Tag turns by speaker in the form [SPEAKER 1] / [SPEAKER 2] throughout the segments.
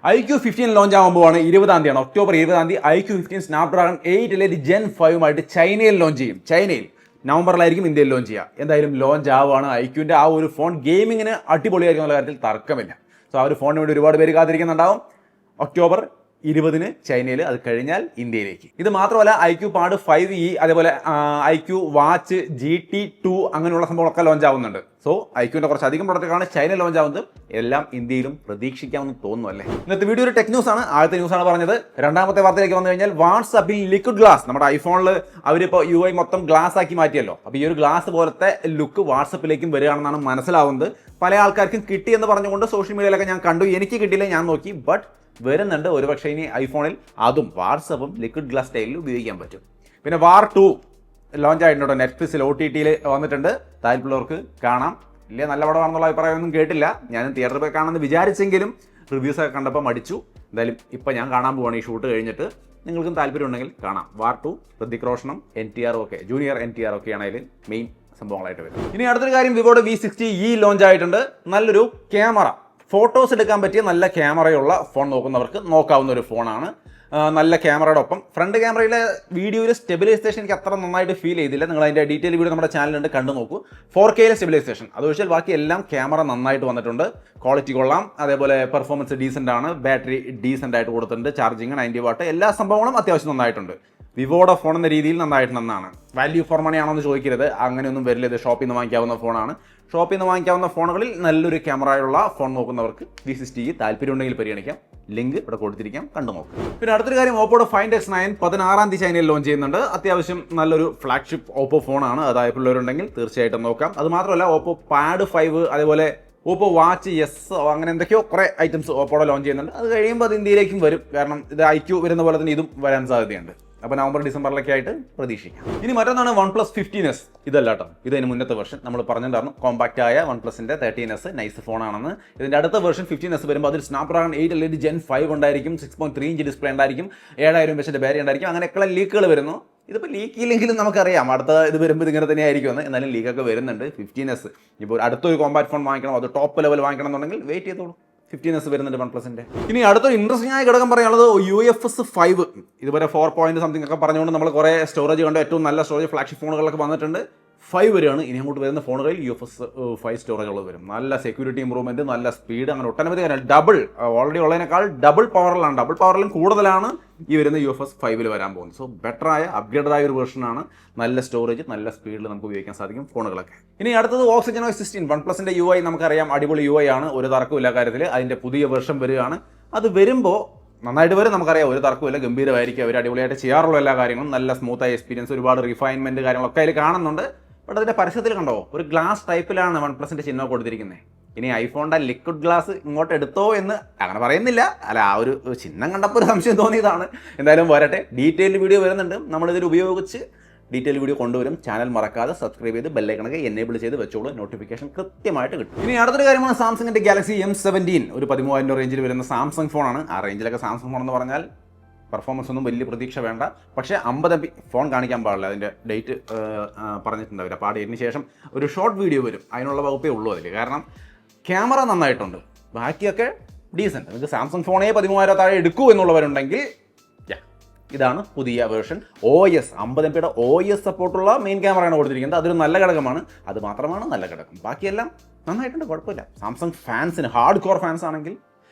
[SPEAKER 1] iQOO 15 launch ആകുമ്പോഴാണ് 20-ാം തീയതിയാണ്, October 20-ാം തീയതി iQOO 15 സ്നാപ്ഡ്രാഗൺ 8 LED Gen 5 ചൈനയിൽ ലോഞ്ച് ചെയ്യും. ചൈനയിൽ നവംബറിലായിരിക്കും ഇന്ത്യയിൽ ലോഞ്ച് ചെയ്യുക. എന്തായാലും ലോഞ്ച് ആവുകയാണ്. iQOOന്റെ ആ ഒരു ഫോൺ ഗെയിമിങ്ങിന് അടിപൊളിയായിരിക്കും എന്നുള്ള കാര്യത്തിൽ തർക്കമില്ല. സോ ആ ഒരു ഫോണിന് വേണ്ടി ഒരുപാട് പേര് കാത്തിരിക്കുന്നുണ്ടാവും. ഒക്ടോബർ 20-ന് ചൈനയിൽ, അത് കഴിഞ്ഞാൽ ഇന്ത്യയിലേക്ക്. ഇത് മാത്രമല്ല iQOO Pad 5e, അതേപോലെ iQOO വാച്ച് GT2 അങ്ങനെയുള്ള സംഭവങ്ങളൊക്കെ ലോഞ്ച് ആവുന്നുണ്ട്. സോ iQOOന്റെ കുറച്ചധികം പ്രൊഡക്റ്റുകളാണ് ചൈന ലോഞ്ച് ആവുന്നത്. എല്ലാം ഇന്ത്യയിലും പ്രതീക്ഷിക്കാമെന്ന് തോന്നുന്നു അല്ലേ. ഇന്നത്തെ വീഡിയോ ഒരു ടെക് ന്യൂസ് ആണ്. ആദ്യത്തെ ന്യൂസാണ് പറഞ്ഞത്. രണ്ടാമത്തെ വാർത്തയിലേക്ക് വന്നു കഴിഞ്ഞാൽ വാട്സാപ്പിൽ ലിക്വിഡ് ഗ്ലാസ്, നമ്മുടെ ഐഫോണിൽ അവരിപ്പോൾ UI മൊത്തം ഗ്ലാസ് ആക്കി മാറ്റിയല്ലോ. അപ്പോൾ ഈ ഒരു ഗ്ലാസ് പോലത്തെ ലുക്ക് വാട്സാപ്പിലേക്കും വരികയാണെന്നാണ് മനസ്സിലാവുന്നത്. പല ആൾക്കാർക്കും കിട്ടി എന്ന് പറഞ്ഞുകൊണ്ട് സോഷ്യൽ മീഡിയയിലൊക്കെ ഞാൻ കണ്ടു. എനിക്ക് കിട്ടിയില്ല, ഞാൻ നോക്കി. ബട്ട് വരുന്നുണ്ട്. ഒരുപക്ഷെ ഇനി ഐഫോണിൽ അതും വാട്സപ്പും ലിക്വിഡ് ഗ്ലാസ് സ്റ്റൈലിൽ ഉപയോഗിക്കാൻ പറ്റും. പിന്നെ വാർ 2 ലോഞ്ച് ആയിട്ടുണ്ട്. നെറ്റ്ഫ്ലിക്സിൽ OTTയിൽ വന്നിട്ടുണ്ട്. താല്പര്യമുള്ളവർക്ക് കാണാം. ഇല്ല, നല്ല പടമാണെന്നുള്ള അഭിപ്രായമൊന്നും കേട്ടില്ല. ഞാനും തിയേറ്ററിൽ പോയി കാണാമെന്ന് വിചാരിച്ചെങ്കിലും റിവ്യൂസൊക്കെ കണ്ടപ്പോൾ മടിച്ചു. എന്തായാലും ഇപ്പം ഞാൻ കാണാൻ പോവാണ് ഈ ഷൂട്ട് കഴിഞ്ഞിട്ട്. നിങ്ങൾക്കും താല്പര്യം ഉണ്ടെങ്കിൽ കാണാം. വാർ 2 ഋതിക് റോഷനും NTR ഒക്കെ, ജൂനിയർ NTR ഒക്കെയാണ് അതിൽ മെയിൻ സംഭവങ്ങളായിട്ട് വരുന്നത്. ഇനി അടുത്തൊരു കാര്യം, വിവോയുടെ V60e ലോഞ്ച് ആയിട്ടുണ്ട്. നല്ലൊരു ക്യാമറ, ഫോട്ടോസ് എടുക്കാൻ പറ്റിയ നല്ല ക്യാമറയുള്ള ഫോൺ നോക്കുന്നവർക്ക് നോക്കാവുന്ന ഒരു ഫോണാണ്. നല്ല ക്യാമറയുടെ ഒപ്പം ഫ്രണ്ട് ക്യാമറയിലെ വീഡിയോയിൽ സ്റ്റെബിലൈസേഷൻ എനിക്ക് അത്ര നന്നായിട്ട് ഫീൽ ചെയ്തില്ല. നിങ്ങൾ അതിൻ്റെ ഡീറ്റെയിൽ വീഡിയോ നമ്മുടെ ചാനലുണ്ട്, കണ്ടു നോക്കൂ. 4K സ്റ്റെബിലൈസേഷൻ, അത് വെച്ചാൽ ബാക്കി എല്ലാം ക്യാമറ നന്നായിട്ട് വന്നിട്ടുണ്ട്. ക്വാളിറ്റി കൊള്ളാം, അതേപോലെ പെർഫോമൻസ് ഡീസൻ്റ് ആണ്. ബാറ്ററി ഡീസൻ്റ് ആയിട്ട് കൊടുത്തിട്ടുണ്ട്. ചാർജിങ് 90 വാട്ട്, എല്ലാ സംഭവങ്ങളും അത്യാവശ്യം നന്നായിട്ടുണ്ട്. വിവോയുടെ ഫോൺ എന്ന രീതിയിൽ നന്നായിട്ടുണ്ടെന്നാണ്. വാല്യൂ ഫോർ മണി ആണോ എന്ന് ചോദിക്കരുത്, അങ്ങനെയൊന്നും വരില്ല. ഇത് ഷോപ്പിൽ നിന്ന് വാങ്ങിക്കാവുന്ന ഫോണാണ്. ഷോപ്പിൽ നിന്ന് വാങ്ങിക്കാവുന്ന ഫോണുകളിൽ നല്ലൊരു ക്യാമറയുള്ള ഫോൺ നോക്കുന്നവർക്ക് V60 താല്പര്യമുണ്ടെങ്കിൽ പരിഗണിക്കാം. ലിങ്ക് ഇവിടെ കൊടുത്തിരിക്കാം, കണ്ടു നോക്കാം. പിന്നെ അടുത്തൊരു കാര്യം, ഓപ്പോയുടെ Find X9 16-ാം തീയതി ചൈനയിൽ ലോഞ്ച് ചെയ്യുന്നുണ്ട്. അത്യാവശ്യം നല്ലൊരു ഫ്ലാഗ്ഷിപ്പ് ഓപ്പോ ഫോണാണ്. അതായതുള്ളവരുണ്ടെങ്കിൽ തീർച്ചയായിട്ടും നോക്കാം. അത് മാത്രമല്ല ഓപ്പോ Pad 5, അതേപോലെ ഓപ്പോ വാച്ച് എസ്, അങ്ങനെ എന്തൊക്കെയോ കുറേ ഐറ്റംസ് ഓപ്പോടെ ലോഞ്ച് ചെയ്യുന്നുണ്ട്. അത് കഴിയുമ്പോൾ അത് ഇന്ത്യയിലേക്കും വരും. കാരണം ഇത് iQOO വരുന്ന പോലെ തന്നെ ഇതും വരാൻ സാധ്യതയുണ്ട്. അപ്പോൾ നവംബർ ഡിസംബറിലൊക്കെ ആയിട്ട് പ്രതീക്ഷിക്കാം. ഇനി മറ്റൊന്നാണ് OnePlus 15s. ഇതല്ല കേട്ടോ, ഇതിന് മുന്നത്തെ വെർഷൻ നമ്മൾ പറഞ്ഞിട്ടുണ്ടായിരുന്നു. കോമ്പാക്റ്റ് ആയ OnePlusന്റെ 13s നൈസ് ഫോണാണെന്ന്. ഇതിൻ്റെ അടുത്ത വെർഷൻ 15s വരുമ്പോൾ അതിൽ സ്നാപ്ഡ്രാഗൺ 8 LED Gen 5 ഉണ്ടായിരിക്കും. 6.3 ഇഞ്ച് ഡിസ്പ്ലേ ഉണ്ടായിരിക്കും. 7000 mAh ബാറ്ററി ഉണ്ടായിരിക്കും. അങ്ങനെയൊക്കെയുള്ള ലീക്കുകൾ വരുന്നു. ഇതിപ്പോൾ ലീക്കില്ലെങ്കിലും നമുക്കറിയാം അടുത്ത ഇത് വരുമ്പോൾ ഇതിങ്ങനെ തന്നെ ആയിരിക്കുമെന്ന്. എന്നാലും ലീക്കൊക്കെ വരുന്നുണ്ട്. 15s ഇപ്പോൾ അടുത്തൊരു കോമ്പാക്റ്റ് ഫോൺ വാങ്ങിക്കണം, അത് ടോപ്പ് ലെവൽ വാങ്ങിക്കണം എന്നുണ്ടെങ്കിൽ വെയിറ്റ് ചെയ്തോളൂ. 15s വരുന്നുണ്ട് OnePlusന്റെ. ഇനി അടുത്തൊരു ഇൻട്രസ്റ്റിംഗ് ആയ ഘടകം പറയാനുള്ളത് UFS 5. ഇതുവരെ 4 something ഒക്കെ പറഞ്ഞുകൊണ്ട് നമ്മൾ കുറേ സ്റ്റോറേജ് കണ്ട് ഏറ്റവും നല്ല സ്റ്റോറേജ് ഫ്ലാഗ്ഷിപ്പ് ഫോണുകളൊക്കെ വന്നിട്ടുണ്ട്. 5 വരെയാണ്. ഇനി അങ്ങോട്ട് വരുന്ന ഫോണുകളിൽ UFS 5 സ്റ്റോറേജ് ഉള്ളത് വരും. നല്ല സെക്യൂരിറ്റി ഇമ്പ്രൂവ്മെൻറ്റ്, നല്ല സ്പീഡ്, അങ്ങനെ ഒട്ടനവധി കാര്യം. ഡബിൾ ഓൾറെഡി ഉള്ളതിനേക്കാൾ ഡബിൾ പവറിലാണ്, ഡബിൾ പവറിലും കൂടുതലാണ് ഈ വരുന്ന UFS 5 വരാൻ പോകുന്നത്. സോ ബെറ്ററായ അപ്ഗ്രേഡായ ഒരു വേർഷനാണ്. നല്ല സ്റ്റോറേജ്, നല്ല സ്പീഡിൽ നമുക്ക് ഉപയോഗിക്കാൻ സാധിക്കും ഫോണുകളൊക്കെ. ഇനി അടുത്തത് Oxygen OS 16. OnePlusന്റെ UI നമുക്കറിയാം, അടിപൊളി UI ആണ്. ഒരു തർക്കമില്ല കാര്യത്തിൽ. അതിൻ്റെ പുതിയ വെർഷൻ വരികയാണ്. അത് വരുമ്പോൾ നന്നായിട്ട് വരും, നമുക്കറിയാം. ഒരു തർക്കമില്ല, ഗംഭീരമായിരിക്കും. അവർ അടിപൊളിയായിട്ട് ചെയ്യാറുള്ള എല്ലാ കാര്യങ്ങളും. നല്ല സ്മൂത്തായ എക്സ്പീരിയൻസ്, ഒരുപാട് റിഫൈൻമെൻറ്റ് കാര്യങ്ങളൊക്കെ അതിൽ കാണുന്നുണ്ട്. ബട്ട് അതിൻ്റെ പരസ്യത്തിൽ കണ്ടോ, ഒരു ഗ്ലാസ് ടൈപ്പിലാണ് OnePlusന്റെ ചിഹ്നം കൊടുത്തിരിക്കുന്നത്. ഇനി ഐഫോണിൻ്റെ ലിക്വിഡ് ഗ്ലാസ് ഇങ്ങോട്ട് എടുത്തോ എന്ന് അങ്ങനെ പറയുന്നില്ല. അല്ല, ആ ഒരു ചിഹ്നം കണ്ടപ്പോൾ ഒരു സംശയം തോന്നിയതാണ്. എന്തായാലും വരട്ടെ, ഡീറ്റെയിൽഡ് വീഡിയോ വരുന്നുണ്ട്. നമ്മളിതിൽ ഉപയോഗിച്ച് ഡീറ്റെയിൽ വീഡിയോ കൊണ്ടുവരും. ചാനൽ മറക്കാതെ സബ്സ്ക്രൈബ് ചെയ്ത് ബെല്ലൈക്കണൊക്കെ എനേബിൾ ചെയ്ത് വെച്ചോളൂ. നോട്ടിഫിക്കേഷൻ കൃത്യമായിട്ട് കിട്ടും. ഇനി അടുത്തൊരു കാര്യമാണ് സാംസങ്ങിൻ്റെ Galaxy M17. ഒരു 13,000 റേഞ്ചിൽ വരുന്ന സാംസങ് ഫോണാണ്. ആ റേഞ്ചിലൊക്കെ സാംസങ് ഫോൺ എന്ന് പറഞ്ഞാൽ പെർഫോമൻസ് ഒന്നും വലിയ പ്രതീക്ഷ വേണ്ട. പക്ഷേ 50 MB ഫോൺ കാണിക്കാൻ പാടില്ല. അതിൻ്റെ ഡേറ്റ് പറഞ്ഞിട്ടുണ്ടാവില്ല. അപ്പോൾ ആ ഡേറ്റിന് ശേഷം ഒരു ഷോർട്ട് വീഡിയോ വരും. അതിനുള്ള വകുപ്പേ ഉള്ളൂ അതിൽ. കാരണം ക്യാമറ നന്നായിട്ടുണ്ട്, ബാക്കിയൊക്കെ ഡീസൻറ്റ്. നിങ്ങൾക്ക് സാംസങ് ഫോണേ 13,000 താഴെ എടുക്കൂ എന്നുള്ളവരുണ്ടെങ്കിൽ ഇതാണ് പുതിയ വേർഷൻ. OS 50 MB OS സപ്പോർട്ടുള്ള മെയിൻ ക്യാമറയാണ് കൊടുത്തിരിക്കുന്നത്. അതൊരു നല്ല ഘടകമാണ്. അത് മാത്രമാണ് നല്ല ഘടകം. ബാക്കിയെല്ലാം നന്നായിട്ടുണ്ട്, കുഴപ്പമില്ല. സാംസങ് ഫാൻസിന്, ഹാർഡ് കോർ ഫാൻസ് ആണെങ്കിൽ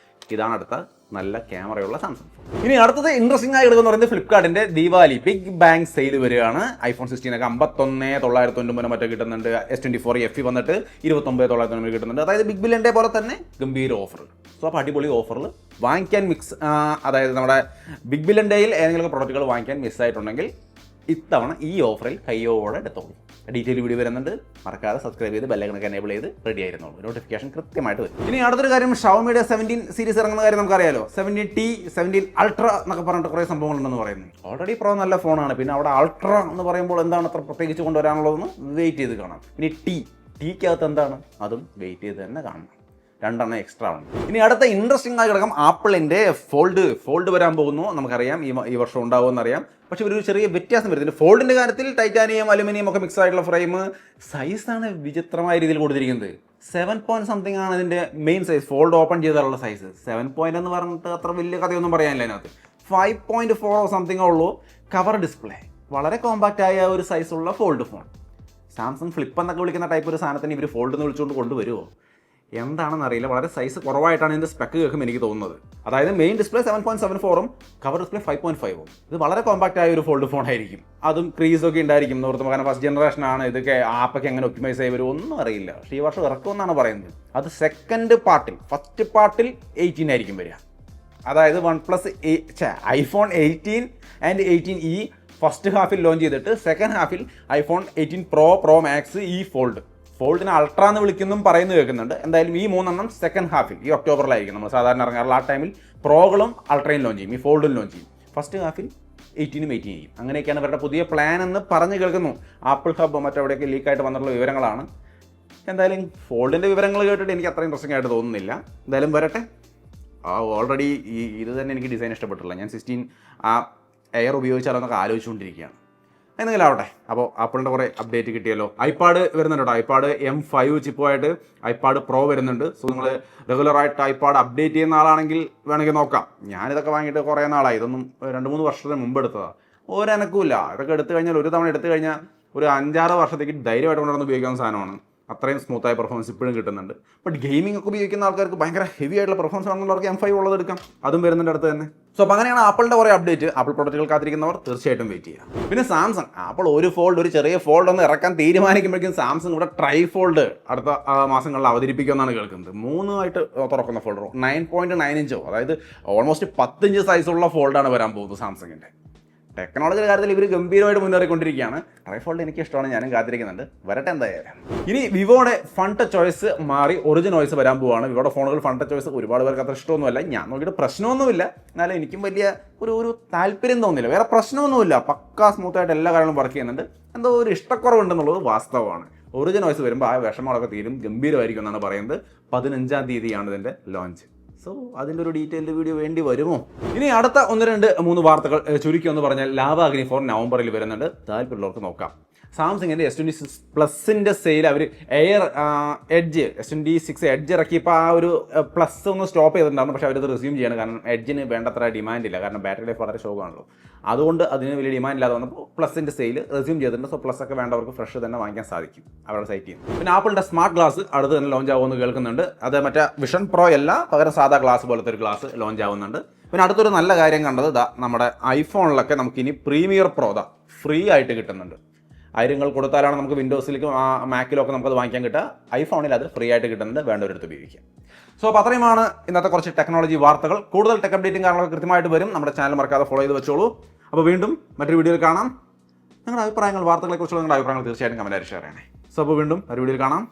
[SPEAKER 1] ഇതാണ് അടുത്ത നല്ല ക്യാമറയുള്ള സാംസങ് ഫോൺ. ഇനി അടുത്തത് ഇൻട്രസ്റ്റിംഗ് ആയി എടുക്കുന്ന പറയുന്നത് ഫ്ലിപ്കാർട്ടിന്റെ ദീപാവലി ബിഗ് ബാങ് സെയിൽ വരികയാണ്. iPhone 16 ഒക്കെ 51,999 മറ്റോ കിട്ടുന്നുണ്ട്. S24 FE വന്നിട്ട് 29,999 കിട്ടുന്നുണ്ട്. അതായത് ബിഗ് ബില്യൺ ഡേ പോലെ തന്നെ ഗംഭീര ഓഫർ. സോ അപ്പോൾ അടിപൊളി ഓഫറിൽ വാങ്ങിക്കാൻ അതായത് നമ്മുടെ ബിഗ് ബില്യൺ ഡേയിൽ ഏതെങ്കിലും പ്രൊഡക്റ്റുകൾ വാങ്ങിക്കാൻ മിസ്സായിട്ടുണ്ടെങ്കിൽ ഇത്തവണ ഈ ഓഫറിൽ കയ്യോടെ എടുത്തോളൂ. ഡീറ്റെയിൽ വീഡിയോ വരുന്നുണ്ട്. മറക്കാതെ സബ്സ്ക്രൈബ് ചെയ്ത് ബെല്ലൈക്കണൊക്കെ എനേബിൾ ചെയ്ത് റെഡി ആയിരുന്നുള്ളൂ. നോട്ടിഫിക്കേഷൻ കൃത്യമായിട്ട് വരും. ഇനി അടുത്തൊരു കാര്യം, ഷവോമിയുടെ 17 സീരീസ് ഇറങ്ങുന്ന കാര്യം നമുക്കറിയാലോ. 17T, 17 Ultra എന്നൊക്കെ പറഞ്ഞിട്ട് കുറേ സംഭവങ്ങളുണ്ടെന്ന് പറയുന്നു. ഓൾറെഡി പ്രോ നല്ല ഫോണാണ്. പിന്നെ അവിടെ അൾട്ര എന്ന് പറയുമ്പോൾ എന്താണ് അത്ര പ്രത്യേകിച്ച് കൊണ്ടുവരാനുള്ളതെന്ന് വെയിറ്റ് ചെയ്ത് കാണാം. ഇനി ടിക്കകത്ത് എന്താണ്, അതും വെയിറ്റ് ചെയ്ത് തന്നെ കാണണം. 2 എണ്ണം എക്സ്ട്രാ ഉണ്ട്. ഇനി അടുത്ത ഇൻട്രസ്റ്റിംഗ് ആയ ഘടകം, ആപ്പിളിൻ്റെ ഫോൾഡ് വരാൻ പോകുന്നു. നമുക്കറിയാം ഈ വർഷം ഉണ്ടാവുമെന്നറിയാം. പക്ഷെ ഒരു ചെറിയ വ്യത്യാസം വരുന്നുണ്ട്. ഫോൾഡിൻ്റെ കാര്യത്തിൽ ടൈറ്റാനിയം, അലുമിനിയം ഒക്കെ മിക്സ് ആയിട്ടുള്ള ഫ്രെയിം, സൈസാണ് വിചിത്രമായ രീതിയിൽ കൊടുത്തിരിക്കുന്നത്. 7 ആണ് ഇതിൻ്റെ മെയിൻ സൈസ്, ഫോൾഡ് ഓപ്പൺ ചെയ്താലുള്ള സൈസ്. 7 എന്ന് പറഞ്ഞിട്ട് അത്ര വലിയ കഥയൊന്നും പറയാനില്ല അതിനകത്ത്. 5.4 ഉള്ളൂ കവർ ഡിസ്പ്ലേ. വളരെ കോമ്പാക്റ്റ് ആയ ഒരു സൈസുള്ള ഫോൾഡ് ഫോൺ. സാംസങ് ഫ്ലിപ്പ് എന്നൊക്കെ വിളിക്കുന്ന ടൈപ്പ് ഒരു സാധനത്തിന് ഇവർ ഫോൾഡ് എന്ന് വിളിച്ചുകൊണ്ട് കൊണ്ടുവരുമോ എന്താണെന്ന് അറിയില്ല. വളരെ സൈസ് കുറവായിട്ടാണ് ഇതിൻ്റെ സ്പെക്ക് കേൾക്കും എനിക്ക് തോന്നുന്നത്. അതായത് മെയിൻ ഡിസ്പ്ലേ 7.74 കവർ ഡിസ്പ്ലേ 5.5. ഇത് വളരെ കോമ്പാക്റ്റ് ആയ ഒരു ഫോൾഡ് ഫോൺ ആയിരിക്കും. അതും ക്രീസൊക്കെ ഉണ്ടായിരിക്കും നോർത്ത്. കാരണം ഫസ്റ്റ് ജനറേഷൻ ആണ്. ഇതൊക്കെ ആപ്പൊക്കെ എങ്ങനെ ഒപ്റ്റിമൈസ് ആയി വരും ഒന്നും അറിയില്ല. പക്ഷേ ഈ വർഷം ഇറക്കുമെന്നാണ് പറയുന്നത്. അത് സെക്കൻഡ് പാർട്ടിൽ, ഫസ്റ്റ് പാർട്ടിൽ 18 ആയിരിക്കും വരിക. അതായത് iPhone 18 and 18e first Hafil launch ചെയ്തിട്ട് സെക്കൻഡ് ഹാഫിൽ ഐഫോൺ 18 പ്രോ മാക്സ് ഈ ഫോൾഡിനെ അൾട്ര എന്ന് വിളിക്കുന്നതും പറയുന്നത് കേൾക്കുന്നുണ്ട്. എന്തായാലും ഈ 3 സെക്കൻഡ് ഹാഫിൽ ഈ ഒക്ടോബറിലായിരിക്കും നമ്മൾ സാധാരണ ഇറങ്ങാറുള്ള. ആ ടൈമിൽ പ്രോകളും അൾട്രയും ലോഞ്ച് ചെയ്യും, ഈ ഫോൾഡും ലോഞ്ച് ചെയ്യും. ഫസ്റ്റ് ഹാഫിൽ 18 ചെയ്യും. അങ്ങനെയൊക്കെയാണ് ഇവരുടെ പുതിയ പ്ലാൻ എന്ന് പറഞ്ഞു കേൾക്കുന്നു. ആപ്പിൾ ഹബ് മറ്റെവിടെയൊക്കെ ലീക്കായിട്ട് വന്നിട്ടുള്ള വിവരങ്ങളാണ്. എന്തായാലും ഫോൾഡിൻ്റെ വിവരങ്ങൾ കേട്ടിട്ട് എനിക്ക് അത്ര ഇൻട്രസ്റ്റിംഗ് ആയിട്ട് തോന്നുന്നില്ല. എന്തായാലും വരട്ടെ. ഓൾറെഡി ഇത് തന്നെ എനിക്ക് ഡിസൈൻ ഇഷ്ടപ്പെട്ടില്ല. ഞാൻ 16 എയർ ഉപയോഗിച്ചാലോ എന്നൊക്കെ ആലോചിച്ചുകൊണ്ടിരിക്കുകയാണ്. എന്തെങ്കിലും ആവട്ടെ. അപ്പോൾ ആപ്പിളിൻ്റെ കുറേ അപ്ഡേറ്റ് കിട്ടിയല്ലോ. ഐപാഡ് വരുന്നുണ്ട് കേട്ടോ. ഐപാഡ് M5 ചിപ്പുമായിട്ട് ഐപാഡ് പ്രോ വരുന്നുണ്ട്. സോ നിങ്ങൾ റെഗുലറായിട്ട് ഐപാഡ് അപ്ഡേറ്റ് ചെയ്യുന്ന ആളാണെങ്കിൽ വേണമെങ്കിൽ നോക്കാം. ഞാനിതൊക്കെ വാങ്ങിയിട്ട് കുറേ നാളായി. ഇതൊന്നും 2-3 വർഷത്തിന് മുമ്പ് എടുത്തതാണ്. ഒരനക്കുമില്ല. ഇതൊക്കെ എടുത്തു കഴിഞ്ഞാൽ, ഒരു തവണ എടുത്തു കഴിഞ്ഞാൽ ഒരു 5-6 വർഷത്തേക്ക് ധൈര്യമായിട്ട് കൊണ്ടുവന്ന് ഉപയോഗിക്കാവുന്ന സാധനമാണ്. അത്രയും സ്മൂത്തായ പെർഫോമൻസ് ഇപ്പോഴും കിട്ടുന്നുണ്ട്. ബട്ട് ഗെയിമിംഗ് ഒക്കെ ഉപയോഗിക്കുന്ന ആൾക്കാർക്ക് ഭയങ്കര ഹെവി ആയിട്ടുള്ള പെർഫോമൻസ് ആണെന്നുള്ളവർക്ക് M5 ഉള്ളത് എടുക്കാം. അതും വരുന്നുണ്ട് അടുത്ത് തന്നെ. സോ അപ്പോൾ അങ്ങനെയാണ് ആപ്പിളിൻ്റെ കുറേ അപ്ഡേറ്റ്. ആപ്പിൾ പ്രൊഡക്റ്റുകൾ കാത്തിരിക്കുന്നവർ തീർച്ചയായിട്ടും വെയിറ്റ് ചെയ്യുക. പിന്നെ സാംസങ്, ആപ്പിൾ ഒരു ചെറിയ ഫോൾഡ് ഒന്ന് ഇറക്കാൻ തീരുമാനിക്കുമ്പോഴേക്കും സാംസങ് ഇവിടെ ട്രൈ ഫോൾഡ് അടുത്ത മാസങ്ങളിൽ അവതരിപ്പിക്കുമെന്നാണ് കേൾക്കുന്നത്. 3 തുറക്കുന്ന ഫോൾഡർ 9.9 ഇഞ്ചോ, അതായത് ഓൾമോസ്റ്റ് 10 ഇഞ്ച് സൈസുള്ള ഫോൾഡാണ് വരാൻ പോകുന്നത് സാംസങ്ങിൻ്റെ. ടെക്നോളജിയുടെ കാര്യത്തിൽ ഇവർ ഗംഭീരമായിട്ട് മുന്നേറിക്കൊണ്ടിരിക്കുകയാണ്. ട്രൈഫോൾഡ് എനിക്ക് ഇഷ്ടമാണ്, ഞാനും കാത്തിരിക്കുന്നുണ്ട്. വരട്ടെ എന്തായാലും. ഇനി വിവോയുടെ ഫൺ ടച്ച് ചോയ്സ് മാറി ഒറിജിൻ ഓയിസ് വരാൻ പോവുകയാണ്. വിവോയുടെ ഫോണുകൾ ഫൺ ടച്ച് ചോയ്സ് ഒരുപാട് പേർക്ക് അത്ര ഇഷ്ടമൊന്നുമല്ല. ഞാൻ നോക്കിയിട്ട് പ്രശ്നമൊന്നുമില്ല. എന്നാലും എനിക്കും വലിയ ഒരു താല്പര്യം തോന്നുന്നില്ല. വേറെ പ്രശ്നമൊന്നുമില്ല. പക്കാ സ്മൂത്തായിട്ട് എല്ലാ കാര്യങ്ങളും വർക്ക് ചെയ്യുന്നുണ്ട്. എന്തോ ഒരു ഇഷ്ടക്കുറവുണ്ടെന്നുള്ളത് വാസ്തവമാണ്. ഒറിജിൻ ഓയിസ് വരുമ്പോൾ ആ വിഷമങ്ങളൊക്കെ തീരും, ഗംഭീരമായിരിക്കും എന്നാണ് പറയുന്നത്. 15-ാം തീയതിയാണ് ഇതിൻ്റെ ലോഞ്ച്. സോ അതിൻ്റെ ഒരു ഡീറ്റെയിൽഡ് വീഡിയോ വേണ്ടി വരുമോ? ഇനി അടുത്ത 1-2-3 വാർത്തകൾ ചുരുക്കി എന്ന് പറഞ്ഞാൽ ലാവ അഗ്നി 4 നവംബറിൽ വരുന്നുണ്ട്. താല്പര്യമുള്ളവർക്ക് നോക്കാം. സാംസങ്ങിൻ്റെ S26 പ്ലസിൻ്റെ സെയിൽ അവർ S26 എഡ്ജ് ഇറക്കിയപ്പോൾ ആ ഒരു പ്ലസ് ഒന്ന് സ്റ്റോപ്പ് ചെയ്തിട്ടുണ്ടായിരുന്നു. പക്ഷേ അവരത് റിസ്യൂം ചെയ്യണം. കാരണം എഡ്ജിന് വേണ്ടത്ര ഡിമാൻഡ് ഇല്ല. കാരണം ബാറ്ററി ലൈഫ് വളരെ ഷോക്കാണല്ലോ. അതുകൊണ്ട് അതിന് വലിയ ഡിമാൻഡ് ഇല്ലാതെ വന്നപ്പോൾ പ്ലസിൻ്റെ സെയിൽ റിസ്യൂം ചെയ്തിട്ടുണ്ട്. സോ പ്ലസ് ഒക്കെ വേണ്ടവർക്ക് ഫ്രഷ് തന്നെ വാങ്ങിക്കാൻ സാധിക്കും അവരുടെ സൈറ്റിൽ നിന്ന്. പിന്നെ ആപ്പിളിൻ്റെ സ്മാർട്ട് ഗ്ലാസ് അടുത്ത് തന്നെ ലോഞ്ച് ആവുമെന്ന് കേൾക്കുന്നുണ്ട്. അത് മറ്റേ വിഷൻ പ്രോ അല്ല, പകരം സാധാ ഗ്ലാസ് പോലത്തെ ഒരു ഗ്ലാസ് ലോഞ്ച് ആവുന്നുണ്ട്. പിന്നെ അടുത്തൊരു നല്ല കാര്യം കണ്ടത് നമ്മുടെ ഐഫോണിലൊക്കെ നമുക്കിനി പ്രീമിയർ പ്രോ ഫ്രീ ആയിട്ട് കിട്ടുന്നുണ്ട്. 1000 കൊടുത്താലാണ് നമുക്ക് വിൻഡോസിലേക്കും മാക്കിലൊക്കെ നമുക്കത് വാങ്ങിക്കാൻ കിട്ടുക. ഐഫോണിൽ അത് ഫ്രീ ആയിട്ട് കിട്ടുന്നുണ്ട്, വേണ്ടവരെടുത്ത് ഉപയോഗിക്കാം. സോ അപ്പോൾ അത്രയുമാണ് ഇന്നത്തെ കുറച്ച് ടെക്നോളജി വാർത്തകൾ. കൂടുതൽ ടെക് അപ്ഡേറ്റും കാര്യങ്ങളൊക്കെ കൃത്യമായിട്ട് വരും. നമ്മുടെ ചാനൽ മറക്കാതെ ഫോളോ ചെയ്ത് വെച്ചോളൂ. അപ്പോൾ വീണ്ടും മറ്റൊരു വീഡിയോയിൽ കാണാം. നിങ്ങളുടെ അഭിപ്രായങ്ങൾ, വാർത്തകളെക്കുറിച്ചുള്ള നിങ്ങളുടെ അഭിപ്രായങ്ങൾ തീർച്ചയായിട്ടും കമൻറ്റായി ഷെയർ ചെയ്യണേ. സോ അപ്പോൾ വീണ്ടും ഒരു വീഡിയോയിൽ കാണാം.